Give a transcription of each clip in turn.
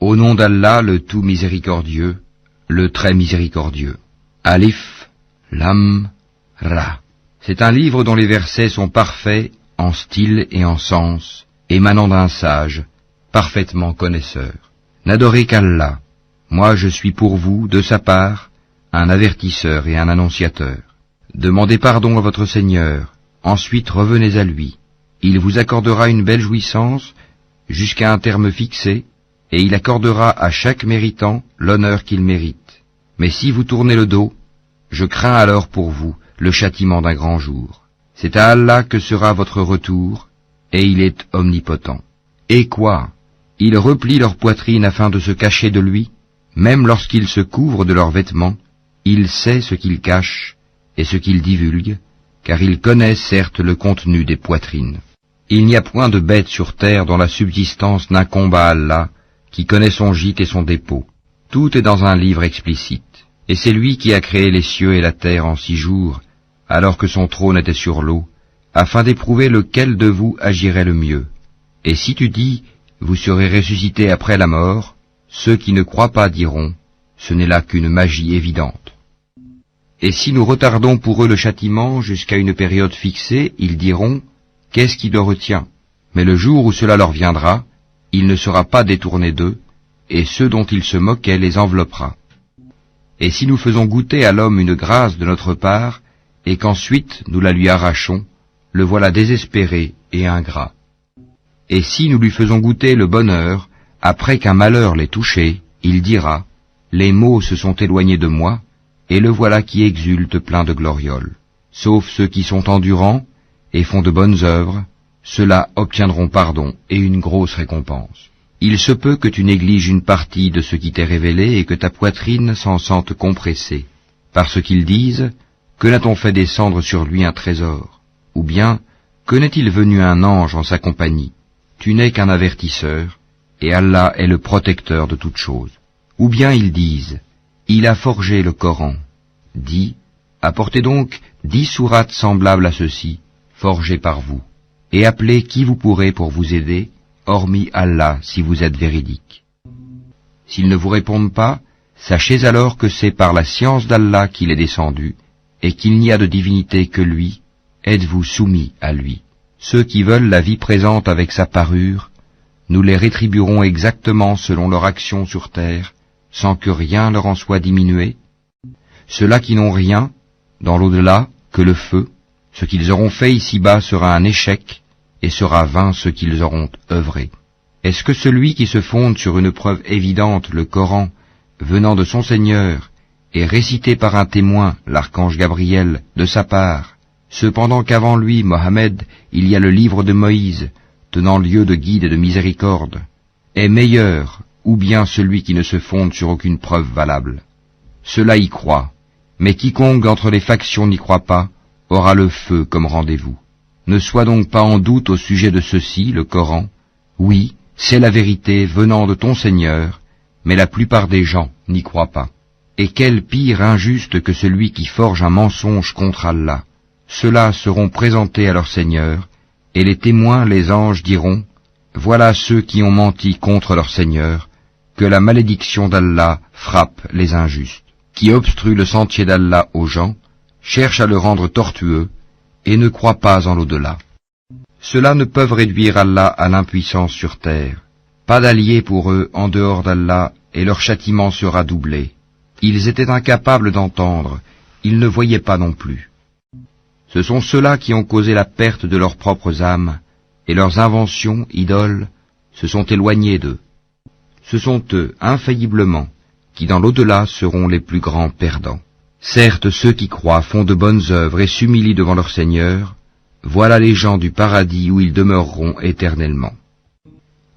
Au nom d'Allah, le tout miséricordieux, le très miséricordieux. Alif, Lam, Ra. C'est un livre dont les versets sont parfaits en style et en sens, émanant d'un sage, parfaitement connaisseur. N'adorez qu'Allah. Moi je suis pour vous, de sa part, un avertisseur et un annonciateur. Demandez pardon à votre Seigneur, ensuite revenez à lui. Il vous accordera une belle jouissance jusqu'à un terme fixé, et il accordera à chaque méritant l'honneur qu'il mérite. Mais si vous tournez le dos, je crains alors pour vous le châtiment d'un grand jour. C'est à Allah que sera votre retour, et il est omnipotent. Et quoi? Ils replient leur poitrine afin de se cacher de lui, même lorsqu'ils se couvrent de leurs vêtements, il sait ce qu'ils cachent et ce qu'ils divulguent, car il connaît certes le contenu des poitrines. Il n'y a point de bête sur terre dont la subsistance n'incombe à Allah, qui connaît son gîte et son dépôt. Tout est dans un livre explicite. Et c'est lui qui a créé les cieux et la terre en 6 jours, alors que son trône était sur l'eau, afin d'éprouver lequel de vous agirait le mieux. Et si tu dis, vous serez ressuscités après la mort, ceux qui ne croient pas diront, ce n'est là qu'une magie évidente. Et si nous retardons pour eux le châtiment jusqu'à une période fixée, ils diront, qu'est-ce qui le retient? Mais le jour où cela leur viendra, il ne sera pas détourné d'eux, et ceux dont ils se moquaient les enveloppera. Et si nous faisons goûter à l'homme une grâce de notre part, et qu'ensuite nous la lui arrachons, le voilà désespéré et ingrat. Et si nous lui faisons goûter le bonheur, après qu'un malheur l'ait touché, il dira, les maux se sont éloignés de moi, et le voilà qui exulte plein de glorioles. Sauf ceux qui sont endurants, et font de bonnes œuvres, ceux-là obtiendront pardon et une grosse récompense. Il se peut que tu négliges une partie de ce qui t'est révélé et que ta poitrine s'en sente compressée, parce qu'ils disent, que n'a-t-on fait descendre sur lui un trésor? Ou bien, que n'est-il venu un ange en sa compagnie? Tu n'es qu'un avertisseur, et Allah est le protecteur de toutes choses. Ou bien ils disent, il a forgé le Coran. Dis, apportez donc 10 sourates semblables à ceci, forgées par vous, et appelez qui vous pourrez pour vous aider, hormis Allah si vous êtes véridique. S'ils ne vous répondent pas, sachez alors que c'est par la science d'Allah qu'il est descendu, et qu'il n'y a de divinité que lui, êtes-vous soumis à lui. Ceux qui veulent la vie présente avec sa parure, nous les rétribuerons exactement selon leur action sur terre, sans que rien leur en soit diminué. Ceux-là qui n'ont rien, dans l'au-delà, que le feu, ce qu'ils auront fait ici-bas sera un échec, et sera vain ce qu'ils auront œuvré. Est-ce que celui qui se fonde sur une preuve évidente, le Coran, venant de son Seigneur, et récité par un témoin, l'archange Gabriel, de sa part, cependant qu'avant lui, Mohammed, il y a le livre de Moïse, tenant lieu de guide et de miséricorde, est meilleur, ou bien celui qui ne se fonde sur aucune preuve valable? Cela y croit, mais quiconque entre les factions n'y croit pas, aura le feu comme rendez-vous. Ne sois donc pas en doute au sujet de ceci, le Coran. Oui, c'est la vérité venant de ton Seigneur, mais la plupart des gens n'y croient pas. Et quel pire injuste que celui qui forge un mensonge contre Allah. Ceux-là seront présentés à leur Seigneur, et les témoins, les anges, diront, voilà ceux qui ont menti contre leur Seigneur, que la malédiction d'Allah frappe les injustes, qui obstruent le sentier d'Allah aux gens, cherchent à le rendre tortueux, et ne croient pas en l'au-delà. Ceux-là ne peuvent réduire Allah à l'impuissance sur terre. Pas d'alliés pour eux en dehors d'Allah, et leur châtiment sera doublé. Ils étaient incapables d'entendre, ils ne voyaient pas non plus. Ce sont ceux-là qui ont causé la perte de leurs propres âmes, et leurs inventions, idoles, se sont éloignées d'eux. Ce sont eux, infailliblement, qui dans l'au-delà seront les plus grands perdants. Certes, ceux qui croient font de bonnes œuvres et s'humilient devant leur Seigneur, voilà les gens du paradis où ils demeureront éternellement.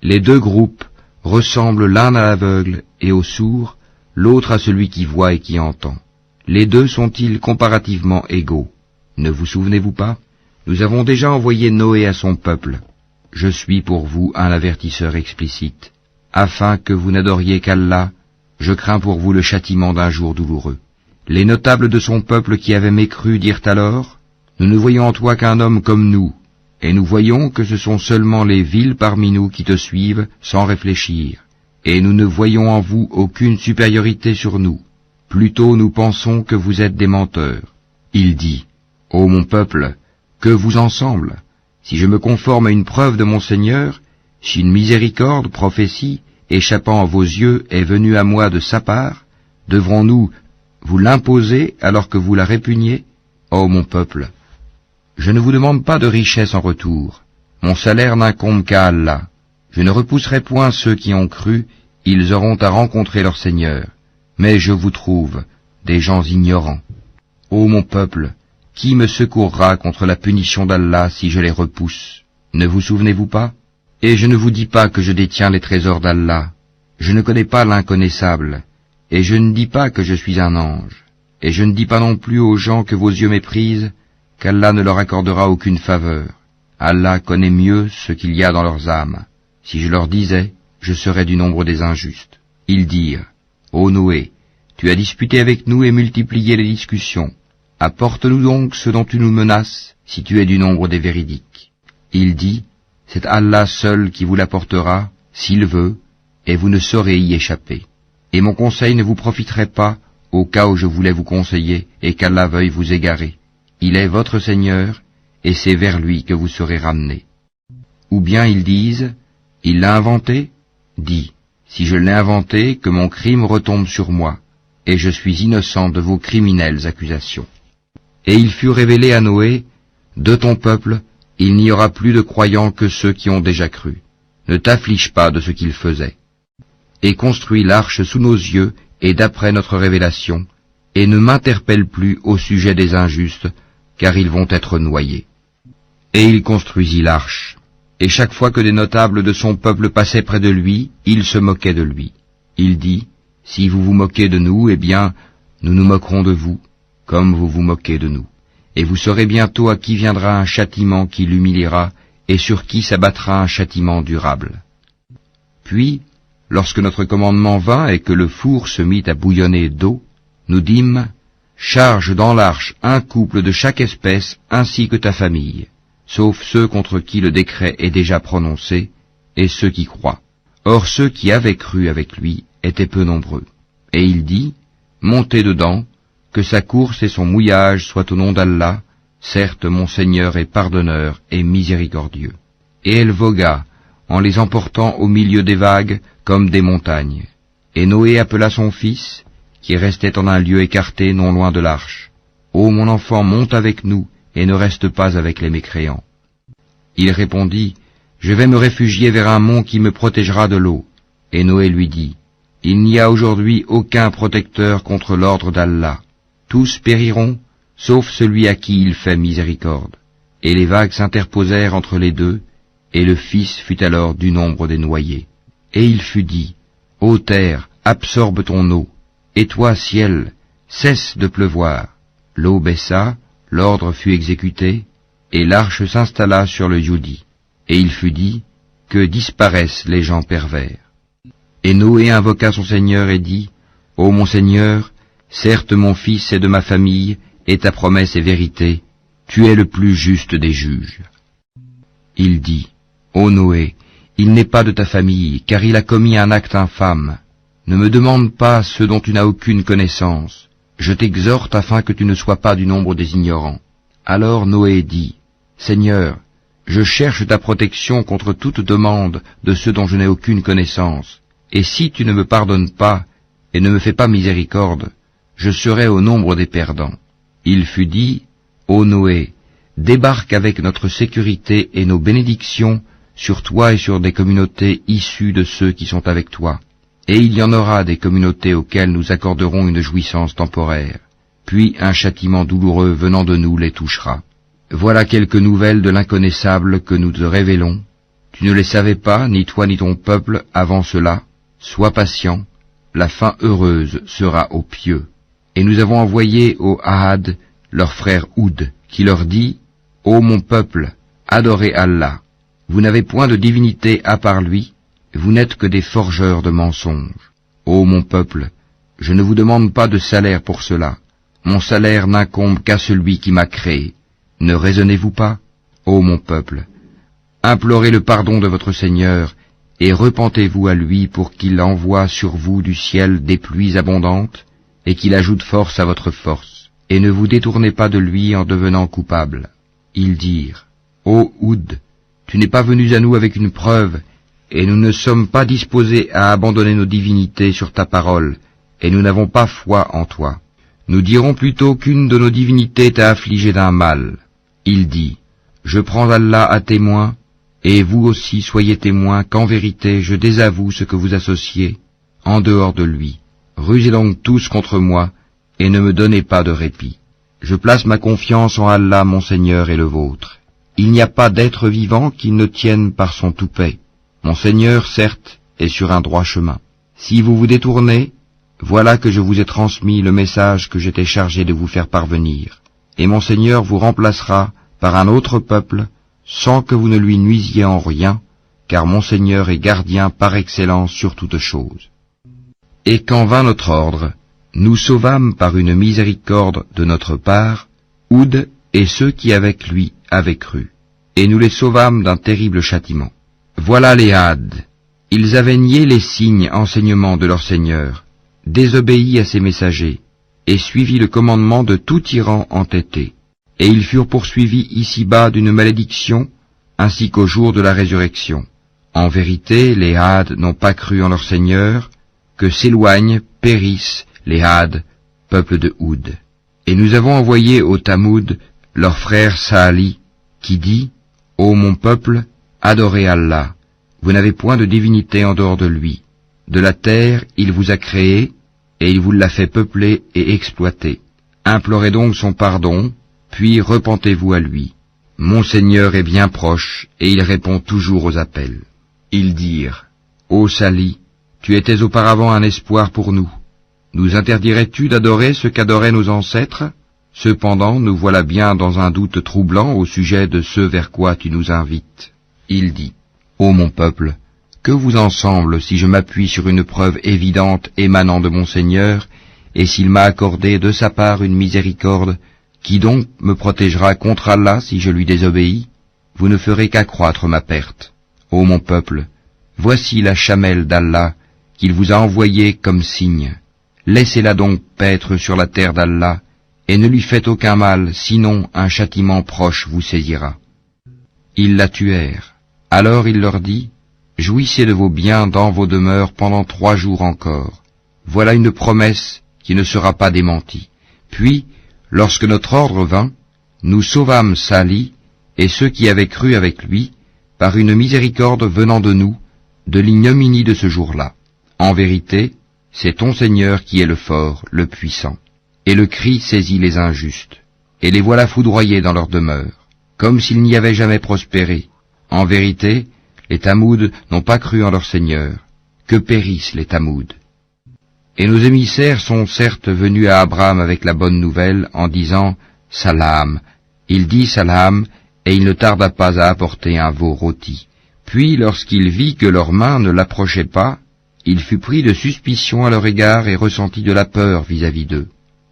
Les deux groupes ressemblent l'un à l'aveugle et au sourd, l'autre à celui qui voit et qui entend. Les deux sont-ils comparativement égaux? Ne vous souvenez-vous pas? Nous avons déjà envoyé Noé à son peuple. Je suis pour vous un avertisseur explicite. Afin que vous n'adoriez qu'Allah, je crains pour vous le châtiment d'un jour douloureux. Les notables de son peuple qui avaient mécru dirent alors, nous ne voyons en toi qu'un homme comme nous, et nous voyons que ce sont seulement les vils parmi nous qui te suivent sans réfléchir, et nous ne voyons en vous aucune supériorité sur nous. Plutôt nous pensons que vous êtes des menteurs. Il dit, Ô mon peuple, que vous ensemble, si je me conforme à une preuve de mon Seigneur, si une miséricorde, prophétie, échappant à vos yeux, est venue à moi de sa part, devrons-nous vous l'imposer alors que vous la répugnez? Ô mon peuple, je ne vous demande pas de richesse en retour. Mon salaire n'incombe qu'à Allah. Je ne repousserai point ceux qui ont cru, ils auront à rencontrer leur Seigneur. Mais je vous trouve des gens ignorants. Ô mon peuple, qui me secourra contre la punition d'Allah si je les repousse? Ne vous souvenez-vous pas? Et je ne vous dis pas que je détiens les trésors d'Allah. Je ne connais pas l'inconnaissable. Et je ne dis pas que je suis un ange. Et je ne dis pas non plus aux gens que vos yeux méprisent, qu'Allah ne leur accordera aucune faveur. Allah connaît mieux ce qu'il y a dans leurs âmes. Si je leur disais, je serais du nombre des injustes. Ils dirent, Ô Noé, tu as disputé avec nous et multiplié les discussions. Apporte-nous donc ce dont tu nous menaces, si tu es du nombre des véridiques. Il dit, c'est Allah seul qui vous l'apportera, s'il veut, et vous ne saurez y échapper. Et mon conseil ne vous profiterait pas, au cas où je voulais vous conseiller, et qu'Allah veuille vous égarer. Il est votre Seigneur, et c'est vers lui que vous serez ramenés. Ou bien ils disent, il l'a inventé? Dis, si je l'ai inventé, que mon crime retombe sur moi, et je suis innocent de vos criminelles accusations. Et il fut révélé à Noé, de ton peuple, il n'y aura plus de croyants que ceux qui ont déjà cru. Ne t'afflige pas de ce qu'ils faisaient. Et construis l'arche sous nos yeux, et d'après notre révélation, et ne m'interpelle plus au sujet des injustes, car ils vont être noyés. Et il construisit l'arche, et chaque fois que des notables de son peuple passaient près de lui, il se moquait de lui. Il dit, si vous vous moquez de nous, eh bien, nous nous moquerons de vous, comme vous vous moquez de nous. Et vous saurez bientôt à qui viendra un châtiment qui l'humiliera, et sur qui s'abattra un châtiment durable. Puis, lorsque notre commandement vint et que le four se mit à bouillonner d'eau, nous dîmes, charge dans l'arche un couple de chaque espèce ainsi que ta famille, sauf ceux contre qui le décret est déjà prononcé, et ceux qui croient. Or ceux qui avaient cru avec lui étaient peu nombreux. Et il dit, montez dedans, que sa course et son mouillage soient au nom d'Allah, certes mon Seigneur est pardonneur et miséricordieux. Et elle vogua, en les emportant au milieu des vagues comme des montagnes. Et Noé appela son fils, qui restait en un lieu écarté non loin de l'arche. Ô mon enfant, monte avec nous, et ne reste pas avec les mécréants. Il répondit, je vais me réfugier vers un mont qui me protégera de l'eau. Et Noé lui dit, il n'y a aujourd'hui aucun protecteur contre l'ordre d'Allah. Tous périront, sauf celui à qui il fait miséricorde. Et les vagues s'interposèrent entre les deux, et le fils fut alors du nombre des noyés. Et il fut dit, ô terre, absorbe ton eau, et toi, ciel, cesse de pleuvoir. L'eau baissa, l'ordre fut exécuté, et l'arche s'installa sur le Youdi. Et il fut dit, que disparaissent les gens pervers. Et Noé invoqua son Seigneur et dit, ô mon Seigneur, certes mon fils est de ma famille, et ta promesse est vérité, tu es le plus juste des juges. Il dit, ô Noé, il n'est pas de ta famille, car il a commis un acte infâme. Ne me demande pas ce dont tu n'as aucune connaissance. Je t'exhorte afin que tu ne sois pas du nombre des ignorants. Alors Noé dit, Seigneur, je cherche ta protection contre toute demande de ceux dont je n'ai aucune connaissance. Et si tu ne me pardonnes pas et ne me fais pas miséricorde, je serai au nombre des perdants. Il fut dit, ô Noé, débarque avec notre sécurité et nos bénédictions sur toi et sur des communautés issues de ceux qui sont avec toi. Et il y en aura des communautés auxquelles nous accorderons une jouissance temporaire, puis un châtiment douloureux venant de nous les touchera. Voilà quelques nouvelles de l'inconnaissable que nous te révélons. Tu ne les savais pas, ni toi ni ton peuple, avant cela. Sois patient, la fin heureuse sera aux pieux. Et nous avons envoyé au Ahad leur frère Houd, qui leur dit, ô mon peuple, adorez Allah. Vous n'avez point de divinité à part lui, vous n'êtes que des forgeurs de mensonges. Ô mon peuple, je ne vous demande pas de salaire pour cela. Mon salaire n'incombe qu'à celui qui m'a créé. Ne raisonnez-vous pas, ô mon peuple? Implorez le pardon de votre Seigneur, et repentez-vous à lui pour qu'il envoie sur vous du ciel des pluies abondantes, et qu'il ajoute force à votre force, et ne vous détournez pas de lui en devenant coupable. Ils dirent, Ô Houd, tu n'es pas venu à nous avec une preuve, et nous ne sommes pas disposés à abandonner nos divinités sur ta parole, et nous n'avons pas foi en toi. Nous dirons plutôt qu'une de nos divinités t'a affligé d'un mal. Il dit, Je prends Allah à témoin, et vous aussi soyez témoins qu'en vérité je désavoue ce que vous associez en dehors de lui. Rusez donc tous contre moi, et ne me donnez pas de répit. Je place ma confiance en Allah, mon Seigneur et le vôtre. Il n'y a pas d'être vivant qui ne tienne par son toupet. Mon Seigneur, certes, est sur un droit chemin. Si vous vous détournez, voilà que je vous ai transmis le message que j'étais chargé de vous faire parvenir. Et mon Seigneur vous remplacera par un autre peuple, sans que vous ne lui nuisiez en rien, car mon Seigneur est gardien par excellence sur toutes choses. Et quand vint notre ordre, nous sauvâmes par une miséricorde de notre part, Houd et ceux qui avec lui avaient cru, et nous les sauvâmes d'un terrible châtiment. Voilà les Had, ils avaient nié les signes enseignements de leur Seigneur, désobéi à ses messagers, et suivi le commandement de tout tyran entêté. Et ils furent poursuivis ici-bas d'une malédiction, ainsi qu'au jour de la résurrection. En vérité, les Had n'ont pas cru en leur Seigneur, que s'éloignent, périssent les Had, peuple de Houd. Et nous avons envoyé au Tamoud leur frère Saali, qui dit, Ô mon peuple, adorez Allah, vous n'avez point de divinité en dehors de lui. De la terre, il vous a créé, et il vous l'a fait peupler et exploiter. Implorez donc son pardon, puis repentez-vous à lui. Mon Seigneur est bien proche, et il répond toujours aux appels. Ils dirent, Ô Sali, tu étais auparavant un espoir pour nous. Nous interdirais-tu d'adorer ce qu'adoraient nos ancêtres? Cependant, nous voilà bien dans un doute troublant au sujet de ce vers quoi tu nous invites. Il dit, Ô mon peuple, que vous en semble si je m'appuie sur une preuve évidente émanant de mon Seigneur, et s'il m'a accordé de sa part une miséricorde, qui donc me protégera contre Allah si je lui désobéis? Vous ne ferez qu'accroître ma perte. Ô mon peuple, voici la chamelle d'Allah qu'il vous a envoyée comme signe. Laissez-la donc paître sur la terre d'Allah, et ne lui faites aucun mal, sinon un châtiment proche vous saisira. Ils la tuèrent. Alors il leur dit, Jouissez de vos biens dans vos demeures pendant 3 jours encore. Voilà une promesse qui ne sera pas démentie. Puis, lorsque notre ordre vint, nous sauvâmes Sali et ceux qui avaient cru avec lui, par une miséricorde venant de nous, de l'ignominie de ce jour-là. En vérité, c'est ton Seigneur qui est le fort, le puissant. Et le cri saisit les injustes, et les voilà foudroyés dans leur demeure, comme s'ils n'y avaient jamais prospéré. En vérité, les Tamouds n'ont pas cru en leur Seigneur. Que périssent les Tamouds. Et nos émissaires sont certes venus à Abraham avec la bonne nouvelle en disant « Salam ». Il dit « Salam » et il ne tarda pas à apporter un veau rôti. Puis, lorsqu'il vit que leurs mains ne l'approchaient pas, il fut pris de suspicion à leur égard et ressentit de la peur vis-à-vis d'eux.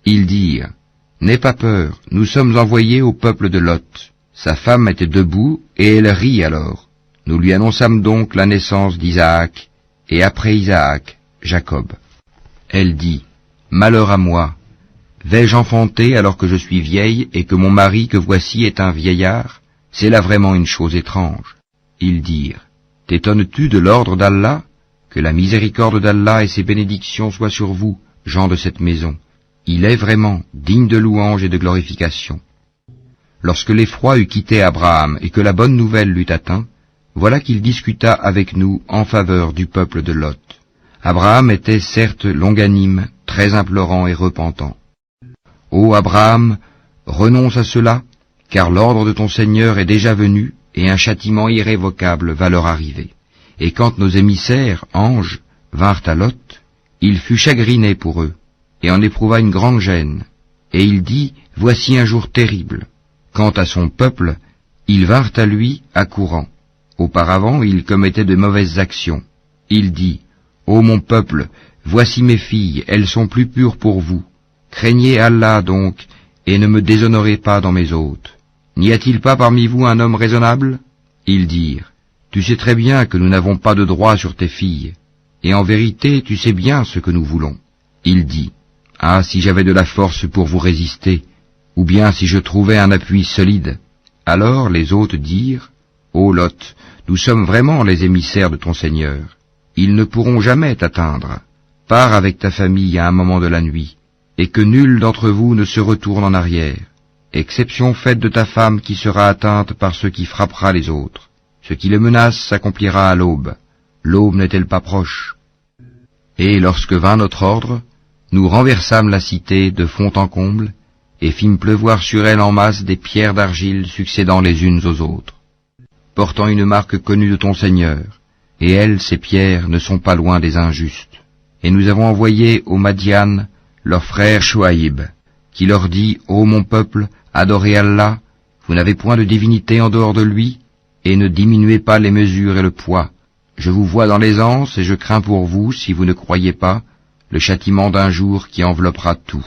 Ils dirent « N'aie pas peur, nous sommes envoyés au peuple de Lot. » Sa femme était debout et elle rit alors. Nous lui annonçâmes donc la naissance d'Isaac, et après Isaac, Jacob. Elle dit, « Malheur à moi, vais-je enfanter alors que je suis vieille et que mon mari que voici est un vieillard? C'est là vraiment une chose étrange. » Ils dirent, « T'étonnes-tu de l'ordre d'Allah? Que la miséricorde d'Allah et ses bénédictions soient sur vous, gens de cette maison. Il est vraiment digne de louange et de glorification. » Lorsque l'effroi eut quitté Abraham et que la bonne nouvelle l'eut atteint, voilà qu'il discuta avec nous en faveur du peuple de Lot. Abraham était certes longanime, très implorant et repentant. « Ô Abraham, renonce à cela, car l'ordre de ton Seigneur est déjà venu, et un châtiment irrévocable va leur arriver. » Et quand nos émissaires, anges, vinrent à Lot, il fut chagriné pour eux, et en éprouva une grande gêne. Et il dit, « Voici un jour terrible. » Quant à son peuple, ils vinrent à lui accourant. Auparavant, il commettait de mauvaises actions. Il dit, « Ô mon peuple, voici mes filles, elles sont plus pures pour vous. Craignez Allah donc, et ne me déshonorez pas dans mes hôtes. N'y a-t-il pas parmi vous un homme raisonnable ?» Ils dirent, « Tu sais très bien que nous n'avons pas de droit sur tes filles, et en vérité tu sais bien ce que nous voulons. Il dit, Ah, si j'avais de la force pour vous résister, ou bien si je trouvais un appui solide. Alors les hôtes dirent, Ô Lot, nous sommes vraiment les émissaires de ton Seigneur. Ils ne pourront jamais t'atteindre. Pars avec ta famille à un moment de la nuit, et que nul d'entre vous ne se retourne en arrière, exception faite de ta femme qui sera atteinte par ce qui frappera les autres. Ce qui les menace s'accomplira à l'aube. L'aube n'est-elle pas proche? Et lorsque vint notre ordre, nous renversâmes la cité de fond en comble, et fîmes pleuvoir sur elle en masse des pierres d'argile succédant les unes aux autres, portant une marque connue de ton Seigneur, et elles, ces pierres, ne sont pas loin des injustes. Et nous avons envoyé aux Madian leur frère Chouaïb, qui leur dit, Ô mon peuple, adorez Allah, vous n'avez point de divinité en dehors de lui, et ne diminuez pas les mesures et le poids. Je vous vois dans l'aisance, et je crains pour vous, si vous ne croyez pas, le châtiment d'un jour qui enveloppera tout.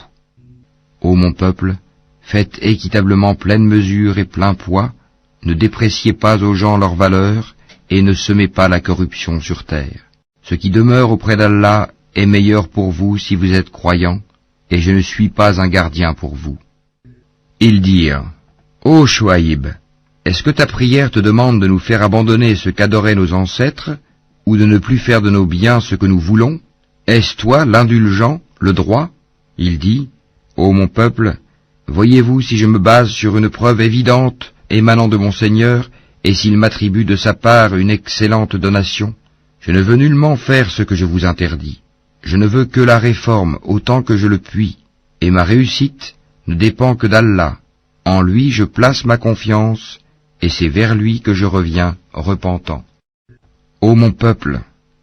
Ô mon peuple, faites équitablement pleine mesure et plein poids, ne dépréciez pas aux gens leur valeur, et ne semez pas la corruption sur terre. Ce qui demeure auprès d'Allah est meilleur pour vous si vous êtes croyants, et je ne suis pas un gardien pour vous. Ils dirent, Ô Chouaïb, est-ce que ta prière te demande de nous faire abandonner ce qu'adoraient nos ancêtres, ou de ne plus faire de nos biens ce que nous voulons? Est-ce toi l'indulgent, le droit? Il dit, Ô mon peuple, voyez-vous si je me base sur une preuve évidente émanant de mon Seigneur, et s'il m'attribue de sa part une excellente donation? Je ne veux nullement faire ce que je vous interdis. Je ne veux que la réforme autant que je le puis, et ma réussite ne dépend que d'Allah. En lui je place ma confiance, et c'est vers lui que je reviens, repentant. Ô mon peuple,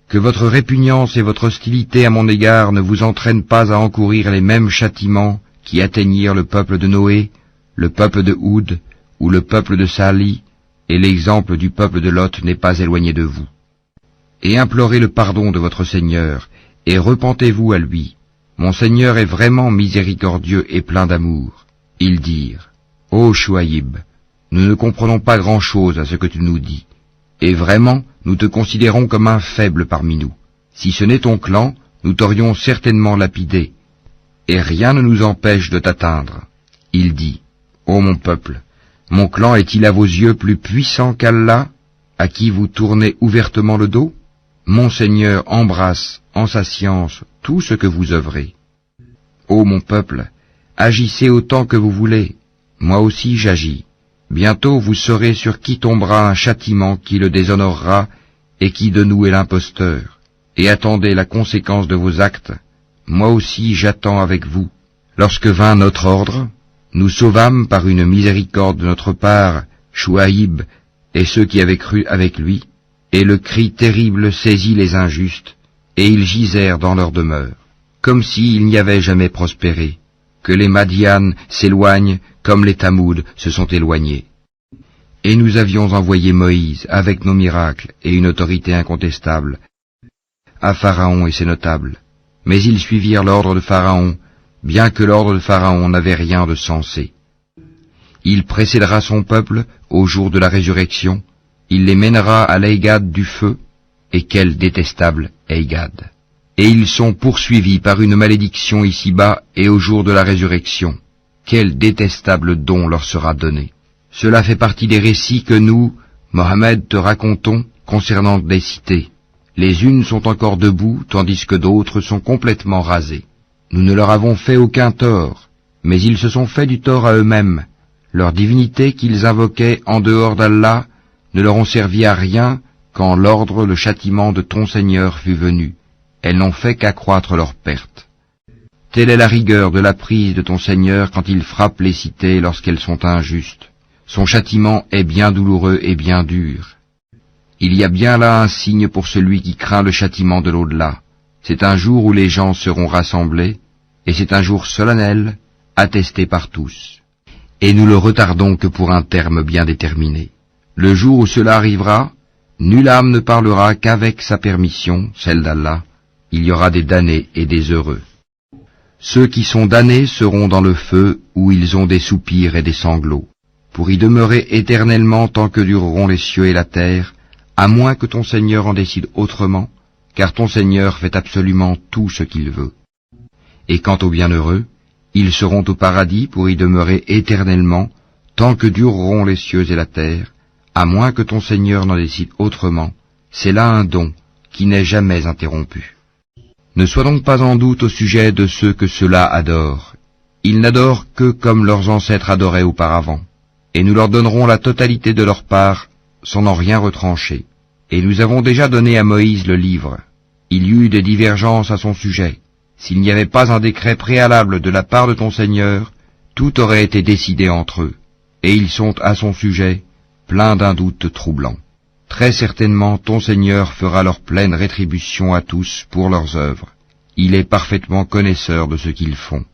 que votre répugnance et votre hostilité à mon égard ne vous entraînent pas à encourir les mêmes châtiments qui atteignirent le peuple de Noé, le peuple de Houd, ou le peuple de Sali, et l'exemple du peuple de Lot n'est pas éloigné de vous. Et implorez le pardon de votre Seigneur, et repentez-vous à lui. Mon Seigneur est vraiment miséricordieux et plein d'amour. Ils dirent, Ô Chouaïb, nous ne comprenons pas grand-chose à ce que tu nous dis, et vraiment, nous te considérons comme un faible parmi nous. Si ce n'est ton clan, nous t'aurions certainement lapidé, et rien ne nous empêche de t'atteindre. Il dit, Ô mon peuple, mon clan est-il à vos yeux plus puissant qu'Allah, à qui vous tournez ouvertement le dos? Mon Seigneur embrasse, en sa science, tout ce que vous œuvrez. Ô mon peuple, agissez autant que vous voulez, moi aussi j'agis. Bientôt vous saurez sur qui tombera un châtiment qui le déshonorera et qui de nous est l'imposteur. Et attendez la conséquence de vos actes. Moi aussi j'attends avec vous. Lorsque vint notre ordre, nous sauvâmes par une miséricorde de notre part Chouaïb et ceux qui avaient cru avec lui, et le cri terrible saisit les injustes, et ils gisèrent dans leur demeure, comme s'ils n'y avaient jamais prospéré, que les Madian s'éloignent comme les Tamoud se sont éloignés. Et nous avions envoyé Moïse avec nos miracles et une autorité incontestable à Pharaon et ses notables, mais ils suivirent l'ordre de Pharaon, bien que l'ordre de Pharaon n'avait rien de sensé. Il précédera son peuple au jour de la résurrection, il les mènera à l'Eigad du feu, et quel détestable Eigad! Et ils sont poursuivis par une malédiction ici-bas et au jour de la résurrection. Quel détestable don leur sera donné! Cela fait partie des récits que nous, Mohammed, te racontons concernant des cités. Les unes sont encore debout, tandis que d'autres sont complètement rasées. Nous ne leur avons fait aucun tort, mais ils se sont fait du tort à eux-mêmes. Leur divinité qu'ils invoquaient en dehors d'Allah ne leur ont servi à rien quand l'ordre, le châtiment de ton Seigneur fut venu. Elles n'ont fait qu'accroître leur perte. Telle est la rigueur de la prise de ton Seigneur quand il frappe les cités lorsqu'elles sont injustes. Son châtiment est bien douloureux et bien dur. Il y a bien là un signe pour celui qui craint le châtiment de l'au-delà. C'est un jour où les gens seront rassemblés, et c'est un jour solennel, attesté par tous. Et nous le retardons que pour un terme bien déterminé. Le jour où cela arrivera, nulle âme ne parlera qu'avec sa permission, celle d'Allah. Il y aura des damnés et des heureux. Ceux qui sont damnés seront dans le feu où ils ont des soupirs et des sanglots, pour y demeurer éternellement tant que dureront les cieux et la terre, à moins que ton Seigneur en décide autrement, car ton Seigneur fait absolument tout ce qu'il veut. Et quant aux bienheureux, ils seront au paradis pour y demeurer éternellement, tant que dureront les cieux et la terre, à moins que ton Seigneur n'en décide autrement. C'est là un don qui n'est jamais interrompu. Ne sois donc pas en doute au sujet de ceux que ceux-là adorent. Ils n'adorent que comme leurs ancêtres adoraient auparavant, et nous leur donnerons la totalité de leur part, sans en rien retrancher. Et nous avons déjà donné à Moïse le livre. Il y eut des divergences à son sujet. S'il n'y avait pas un décret préalable de la part de ton Seigneur, tout aurait été décidé entre eux, et ils sont à son sujet pleins d'un doute troublant. Très certainement ton Seigneur fera leur pleine rétribution à tous pour leurs œuvres. Il est parfaitement connaisseur de ce qu'ils font.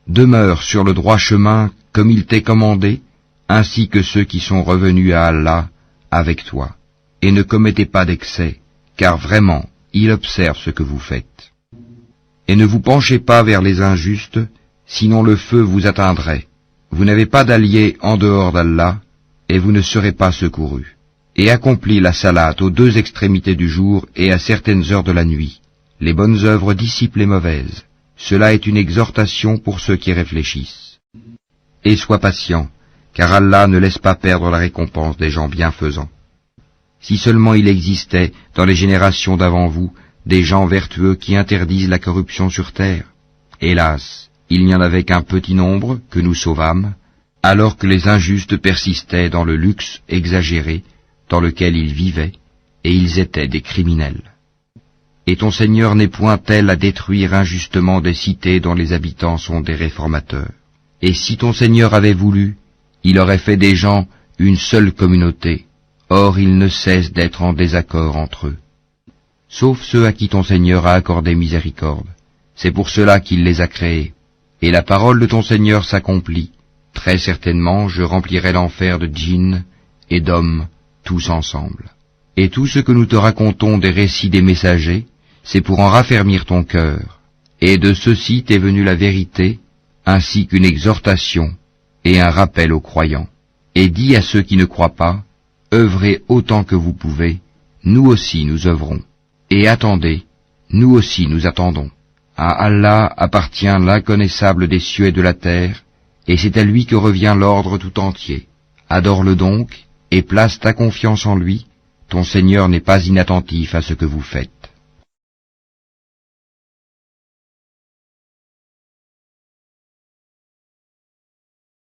Demeure sur le droit chemin comme il t'est commandé, ainsi que ceux qui sont revenus à Allah avec toi. Et ne commettez pas d'excès, car vraiment, il observe ce que vous faites. Et ne vous penchez pas vers les injustes, sinon le feu vous atteindrait. Vous n'avez pas d'allié en dehors d'Allah, et vous ne serez pas secourus. Et accomplis la salate aux deux extrémités du jour et à certaines heures de la nuit. Les bonnes œuvres dissipent les mauvaises. Cela est une exhortation pour ceux qui réfléchissent. Et sois patient, car Allah ne laisse pas perdre la récompense des gens bienfaisants. Si seulement il existait, dans les générations d'avant vous, des gens vertueux qui interdisent la corruption sur terre. Hélas, il n'y en avait qu'un petit nombre que nous sauvâmes, alors que les injustes persistaient dans le luxe exagéré dans lequel ils vivaient, et ils étaient des criminels. Et ton Seigneur n'est point tel à détruire injustement des cités dont les habitants sont des réformateurs. Et si ton Seigneur avait voulu, il aurait fait des gens une seule communauté. Or ils ne cessent d'être en désaccord entre eux. Sauf ceux à qui ton Seigneur a accordé miséricorde. C'est pour cela qu'il les a créés. Et la parole de ton Seigneur s'accomplit. Très certainement je remplirai l'enfer de djinns et d'hommes, tous ensemble. Et tout ce que nous te racontons des récits des messagers, c'est pour en raffermir ton cœur. Et de ceci t'est venue la vérité, ainsi qu'une exhortation et un rappel aux croyants. Et dis à ceux qui ne croient pas, œuvrez autant que vous pouvez, nous aussi nous œuvrons. Et attendez, nous aussi nous attendons. À Allah appartient l'inconnaissable des cieux et de la terre, et c'est à lui que revient l'ordre tout entier. Adore-le donc, et place ta confiance en lui, ton Seigneur n'est pas inattentif à ce que vous faites.